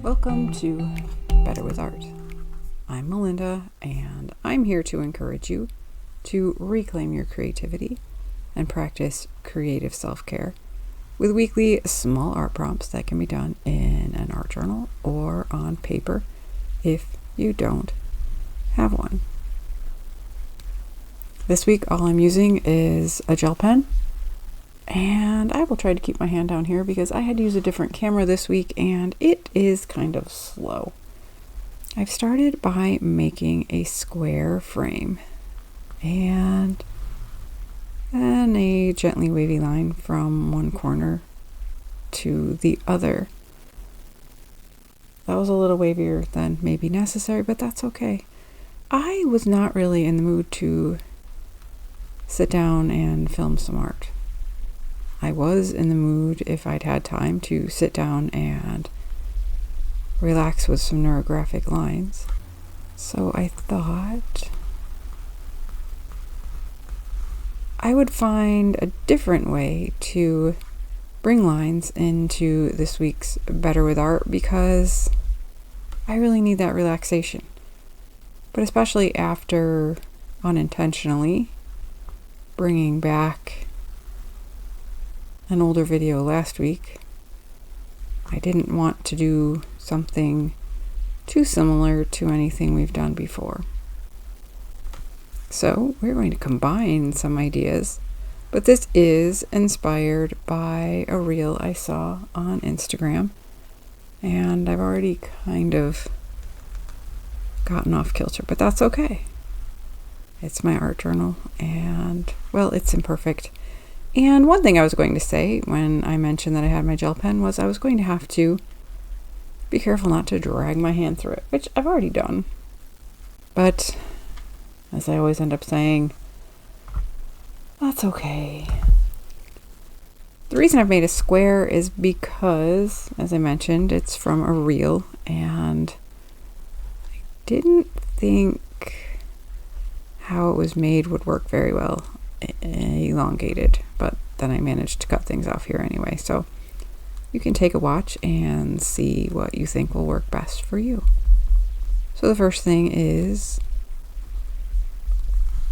Welcome to Better with Art. I'm Melinda, and I'm here to encourage you to reclaim your creativity and practice creative self-care with weekly small art prompts that can be done in an art journal or on paper if you don't have one. This week, all I'm using is a gel pen, and I will try to keep my hand down here because I had to use a different camera this week and it is kind of slow. I've started by making a square frame and then a gently wavy line from one corner to the other. That was a little wavier than maybe necessary, but that's okay. I was not really in the mood to sit down and film some art. I was in the mood, if I'd had time, to sit down and relax with some neurographic lines. So I thought I would find a different way to bring lines into this week's Better with Art because I really need that relaxation. But especially after unintentionally bringing back an older video last week, I didn't want to do something too similar to anything we've done before. So we're going to combine some ideas, but this is inspired by a reel I saw on Instagram, and I've already kind of gotten off kilter, but that's okay. It's my art journal, and well, it's imperfect. And one thing I was going to say when I mentioned that I had my gel pen was I was going to have to be careful not to drag my hand through it, which I've already done. But as I always end up saying, that's okay. The reason I've made a square is because, as I mentioned, it's from a reel, and I didn't think how it was made would work very well elongated, but then I managed to cut things off here anyway, so you can take a watch and see what you think will work best for you. So the first thing is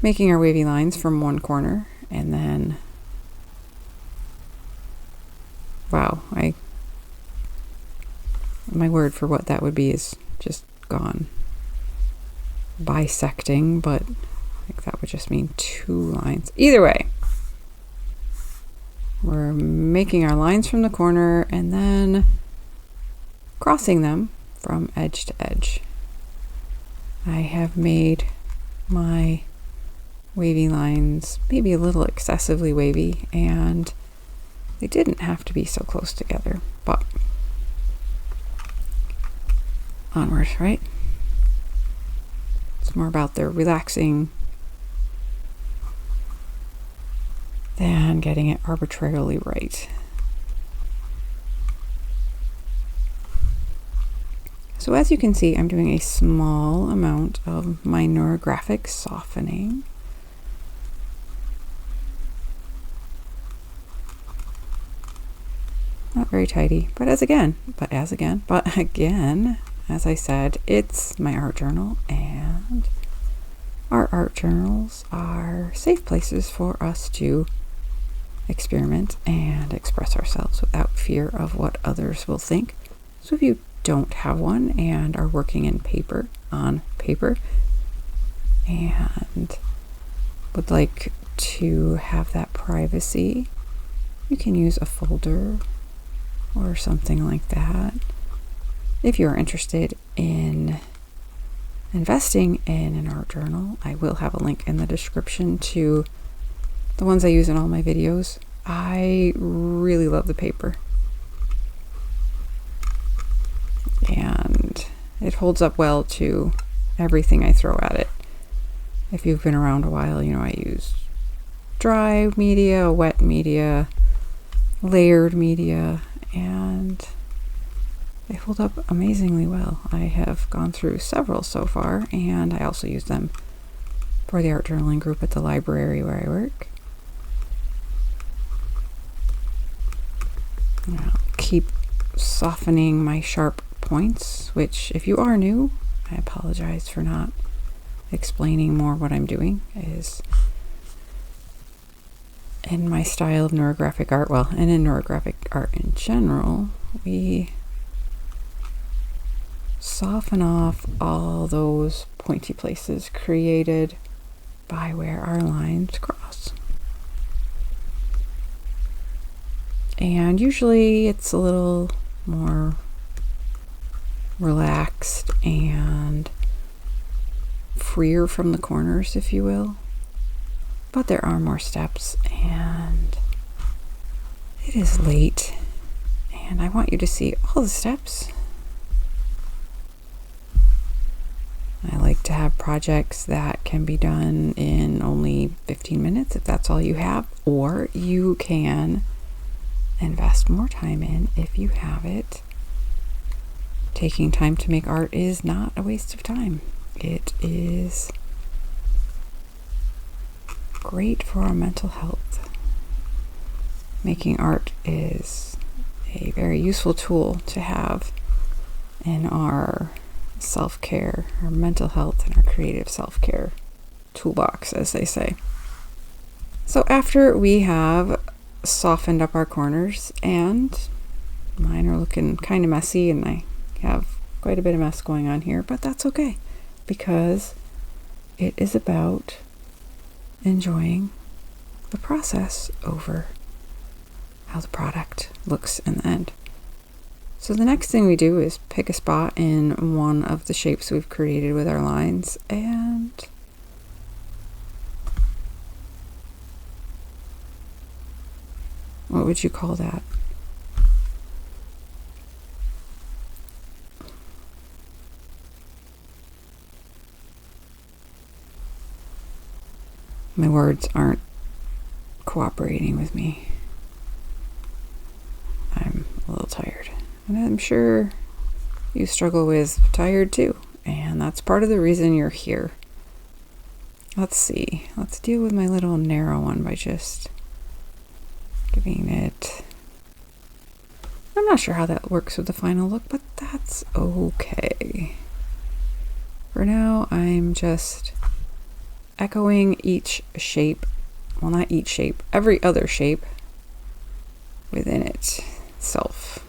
making our wavy lines from one corner, and then my word for what that would be is just gone. Bisecting, but I think that would just mean two lines. Either way, we're making our lines from the corner and then crossing them from edge to edge. I have made my wavy lines maybe a little excessively wavy, and they didn't have to be so close together, but onward, right? It's more about the relaxing than getting it arbitrarily right. So as you can see, I'm doing a small amount of my neurographic softening. Not very tidy, but again, as I said, it's my art journal, and our art journals are safe places for us to experiment and express ourselves without fear of what others will think. So if you don't have one and are working on paper and would like to have that privacy, you can use a folder or something like that. If you're interested in investing in an art journal, I will have a link in the description to the ones I use in all my videos. I really love the paper, and it holds up well to everything I throw at it. If you've been around a while, you know I use dry media, wet media, layered media, and they hold up amazingly well. I have gone through several so far, and I also use them for the art journaling group at the library where I work. I'll keep softening my sharp points, which if you are new, I apologize for not explaining more what I'm doing, is in my style of neurographic art, and in neurographic art in general, we soften off all those pointy places created by where our lines cross. And usually it's a little more relaxed and freer from the corners, if you will. But there are more steps, and it is late, and I want you to see all the steps. I like to have projects that can be done in only 15 minutes if that's all you have, or you can invest more time in if you have it. Taking time to make art is not a waste of time. It is great for our mental health. Making art is a very useful tool to have in our self-care, our mental health, and our creative self-care toolbox, as they say. So after we have softened up our corners, and mine are looking kind of messy, and I have quite a bit of mess going on here, but that's okay, because it is about enjoying the process over how the product looks in the end. So the next thing we do is pick a spot in one of the shapes we've created with our lines, and what would you call that? My words aren't cooperating with me. I'm a little tired. And I'm sure you struggle with tired too. And that's part of the reason you're here. Let's see. Let's deal with my little narrow one by just giving it... I'm not sure how that works with the final look, but that's okay. For now, I'm just echoing each shape. Well, not each shape. Every other shape within itself.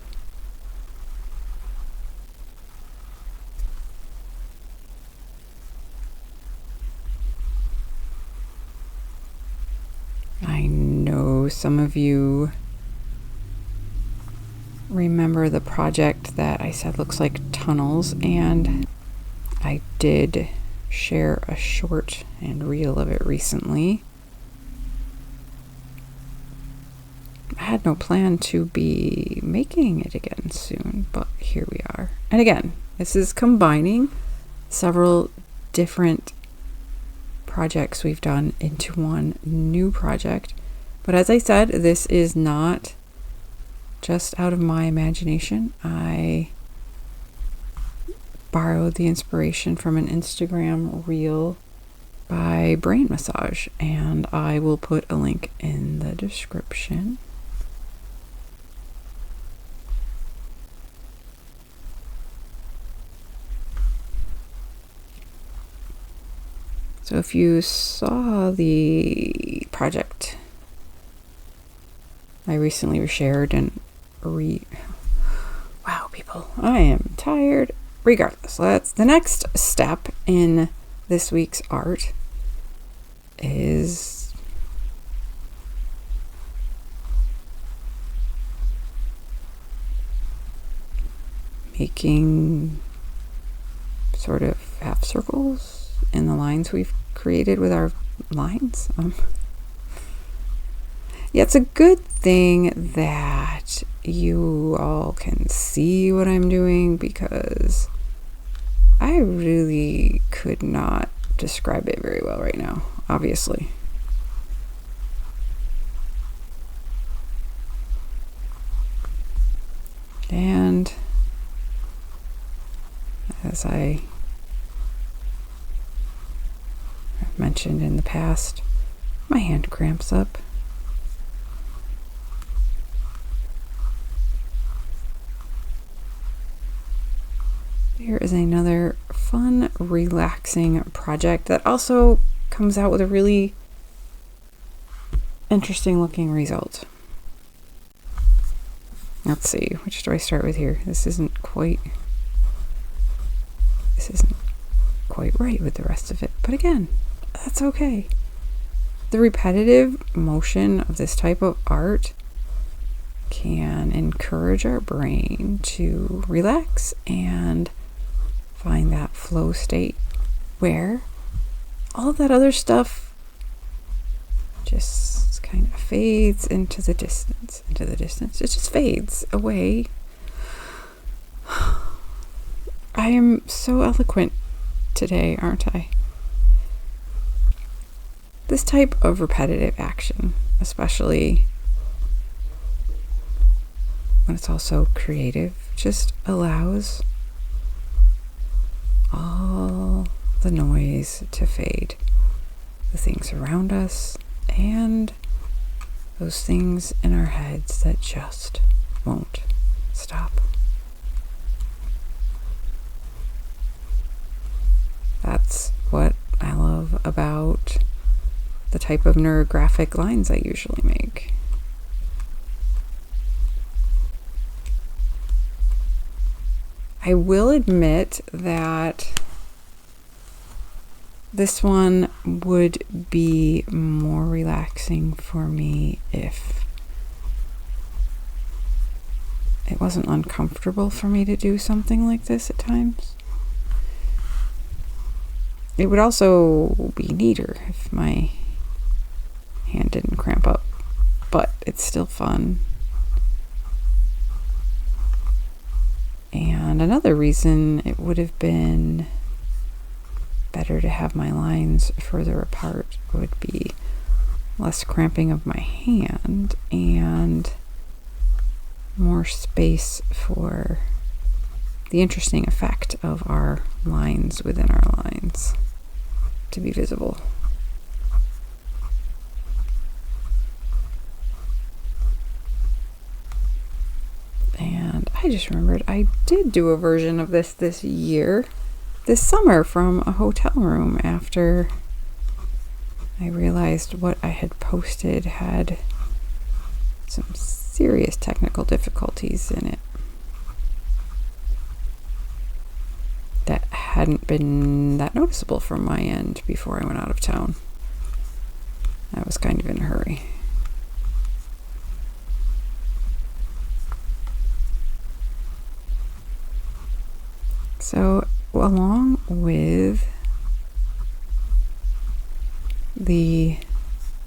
I know some of you remember the project that I said looks like tunnels, and I did share a short and reel of it recently. I had no plan to be making it again soon, but here we are. And again, this is combining several different projects we've done into one new project. But as I said, this is not just out of my imagination. I borrowed the inspiration from an Instagram reel by Brain Massage, and I will put a link in the description. So if you saw the project I recently reshared and wow, people, I am tired. Regardless, the next step in this week's art is making sort of half circles in the lines we've created with our lines. Yeah, it's a good thing that you all can see what I'm doing, because I really could not describe it very well right now, obviously. And as I have mentioned in the past, my hand cramps up. here is another fun, relaxing project that also comes out with a really interesting looking result. Let's see, which do I start with here? This isn't quite right with the rest of it, but again, that's okay. The repetitive motion of this type of art can encourage our brain to relax and find that flow state where all of that other stuff just kind of fades into the distance. It just fades away. I am so eloquent today, aren't I? This type of repetitive action, especially when it's also creative, just allows all the noise to fade. The things around us and those things in our heads that just won't stop. That's what I love about the type of neurographic lines I usually make. I will admit that this one would be more relaxing for me if it wasn't uncomfortable for me to do something like this at times. It would also be neater if my hand didn't cramp up, but it's still fun. And another reason it would have been better to have my lines further apart would be less cramping of my hand and more space for the interesting effect of our lines within our lines to be visible. And I just remembered I did do a version of this summer from a hotel room after I realized what I had posted had some serious technical difficulties in it that hadn't been that noticeable from my end before I went out of town. I was kind of in a hurry. So, along with the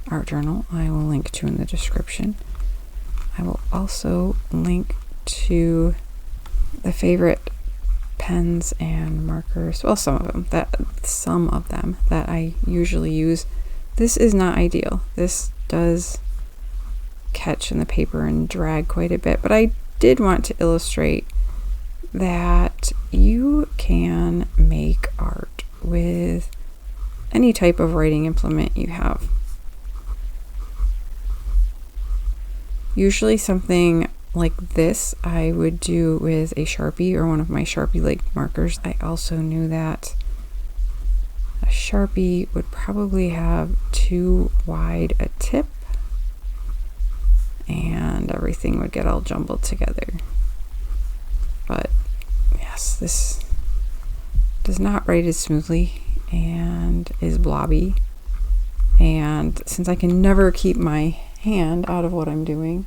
art journal I will link to in the description, I will also link to the favorite pens and markers, well, some of them that I usually use. This is not ideal. This does catch in the paper and drag quite a bit, but I did want to illustrate that you can make art with any type of writing implement you have. Usually something like this I would do with a Sharpie or one of my Sharpie-like markers. I also knew that a Sharpie would probably have too wide a tip and everything would get all jumbled together. But yes, this does not write as smoothly and is blobby. And since I can never keep my hand out of what I'm doing,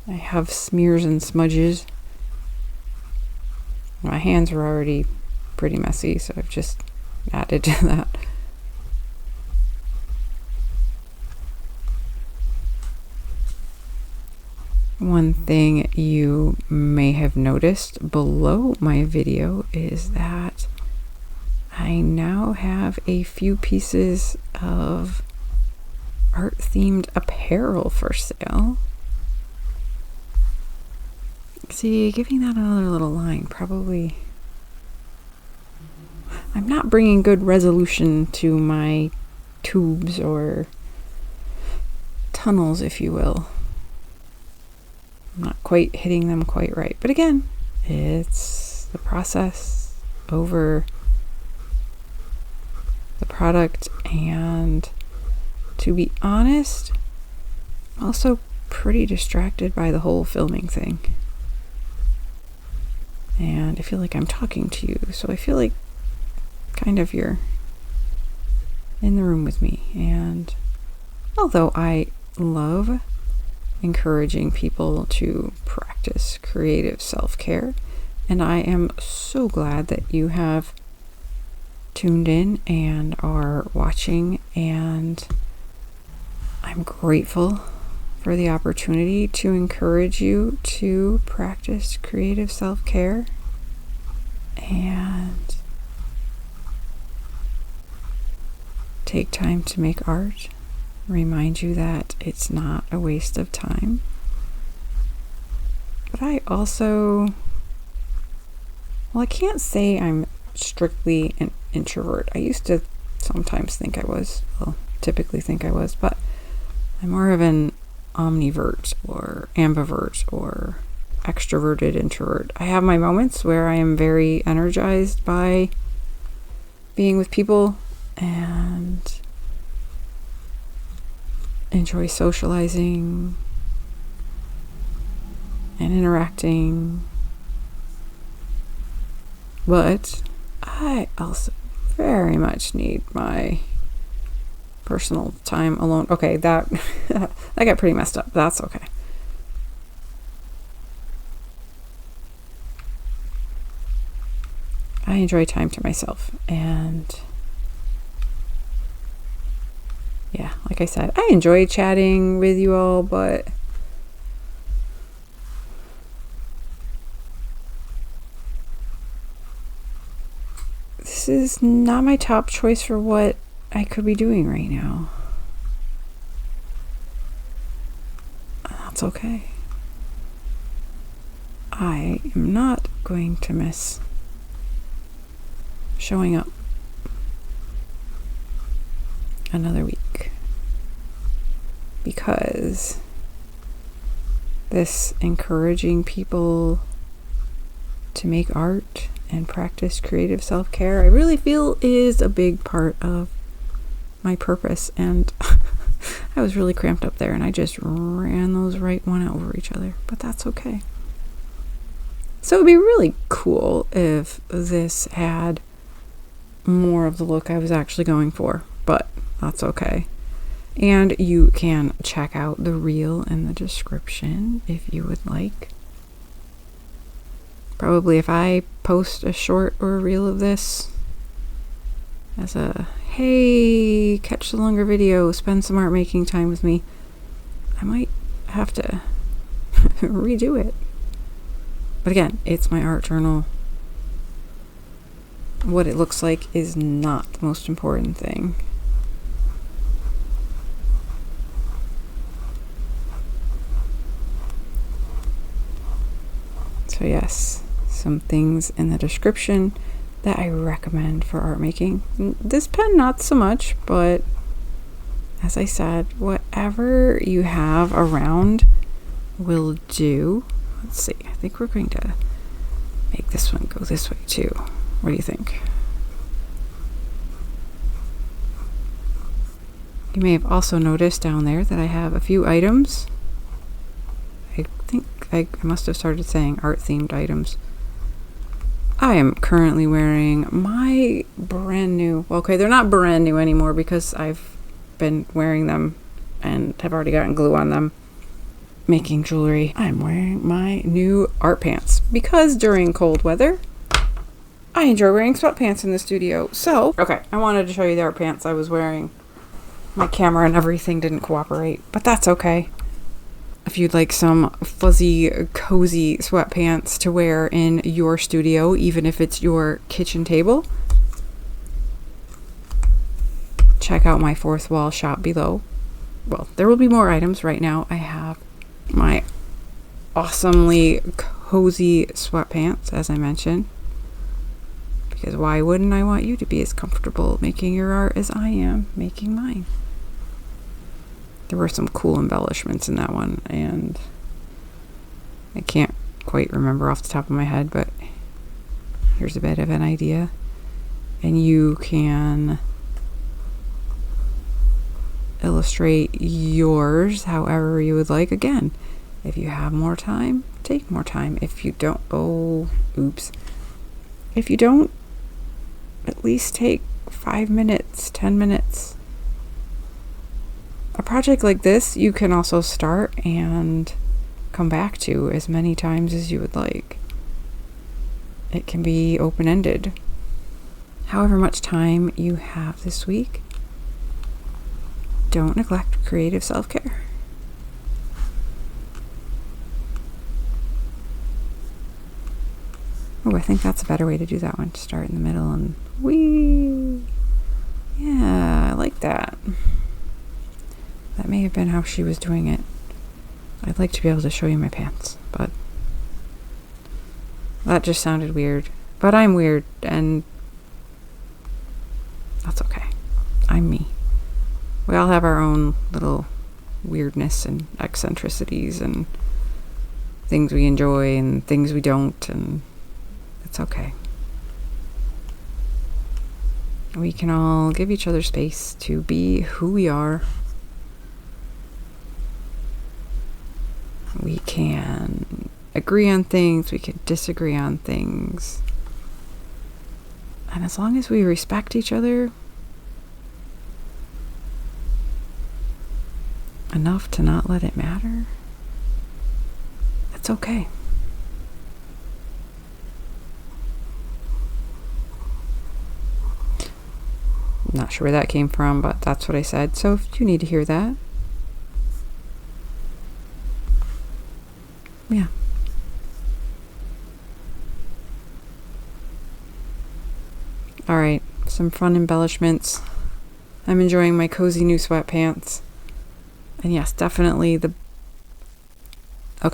I have smears and smudges. My hands were already pretty messy, so I've just added to that. One thing you may have noticed below my video is that I now have a few pieces of art-themed apparel for sale. See, giving that another little line probably... I'm not bringing good resolution to my tubes or tunnels, if you will. I'm not quite hitting them quite right. But again, it's the process over the product. And to be honest, I'm also pretty distracted by the whole filming thing. And I feel like I'm talking to you, so I feel like kind of you're in the room with me. And although I love encouraging people to practice creative self-care, and I am so glad that you have tuned in and are watching, and I'm grateful for the opportunity to encourage you to practice creative self-care and take time to make art. Remind you that it's not a waste of time. But I also, well, I can't say I'm strictly an introvert. I used to sometimes think I was, well, typically think I was, but I'm more of an omnivert or ambivert or extroverted introvert. I have my moments where I am very energized by being with people and enjoy socializing and interacting. But I also very much need my personal time alone. Okay, that that got pretty messed up. That's okay. I enjoy time to myself, and yeah, like I said, I enjoy chatting with you all, but this is not my top choice for what I could be doing right now. That's okay. I am not going to miss showing up another week, because this encouraging people to make art and practice creative self-care, I really feel is a big part of my purpose. And I was really cramped up there, and I just ran those right one over each other, but that's okay. So it'd be really cool if this had more of the look I was actually going for, but that's okay. And you can check out the reel in the description if you would like. Probably if I post a short or a reel of this as a, hey, catch the longer video, spend some art making time with me, I might have to redo it. But again, it's my art journal. What it looks like is not the most important thing. So yes, some things in the description that I recommend for art making. This pen, not so much, but as I said, whatever you have around will do. Let's see, I think we're going to make this one go this way too. What do you think? You may have also noticed down there that I have a few items. I think I must have started saying art-themed items. I am currently wearing my brand new, well, okay, they're not brand new anymore because I've been wearing them and have already gotten glue on them, making jewelry. I'm wearing my new art pants because during cold weather, I enjoy wearing sweatpants in the studio. So, okay, I wanted to show you the art pants I was wearing. My camera and everything didn't cooperate, but that's okay. If you'd like some fuzzy, cozy sweatpants to wear in your studio, even if it's your kitchen table, check out my fourth wall shop below. Well, there will be more items. Right now I have my awesomely cozy sweatpants, as I mentioned, because why wouldn't I want you to be as comfortable making your art as I am making mine? There were some cool embellishments in that one, and I can't quite remember off the top of my head, but here's a bit of an idea. And you can illustrate yours however you would like. Again, if you have more time, take more time. If you don't, if you don't, at least take 5 minutes, 10 minutes. A project like this, you can also start and come back to as many times as you would like. It can be open-ended. However much time you have this week, don't neglect creative self-care. Oh, I think that's a better way to do that one. Start in the middle and whee. Yeah, I like that. That may have been how she was doing it. I'd like to be able to show you my pants, but that just sounded weird. But I'm weird, and that's okay. I'm me. We all have our own little weirdness and eccentricities and things we enjoy and things we don't, and it's okay. We can all give each other space to be who we are. We can agree on things, we can disagree on things. And as long as we respect each other enough to not let it matter, it's okay. I'm not sure where that came from, but that's what I said. So if you need to hear that, yeah. All right, some fun embellishments. I'm enjoying my cozy new sweatpants. And yes, definitely I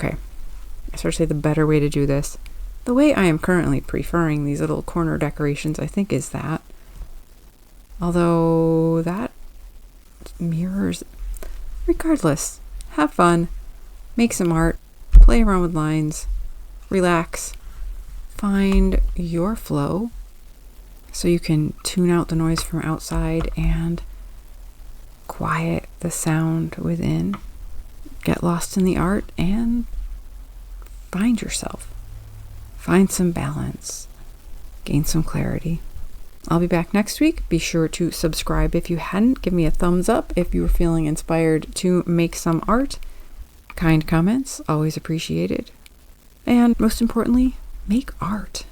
sort of say the better way to do this. The way I am currently preferring these little corner decorations, I think, is that. Although that mirrors, regardless, have fun, make some art, play around with lines, relax, find your flow so you can tune out the noise from outside and quiet the sound within. Get lost in the art and find yourself. Find some balance. Gain some clarity. I'll be back next week. Be sure to subscribe if you hadn't. Give me a thumbs up if you were feeling inspired to make some art. Kind comments, always appreciated. And most importantly, make art.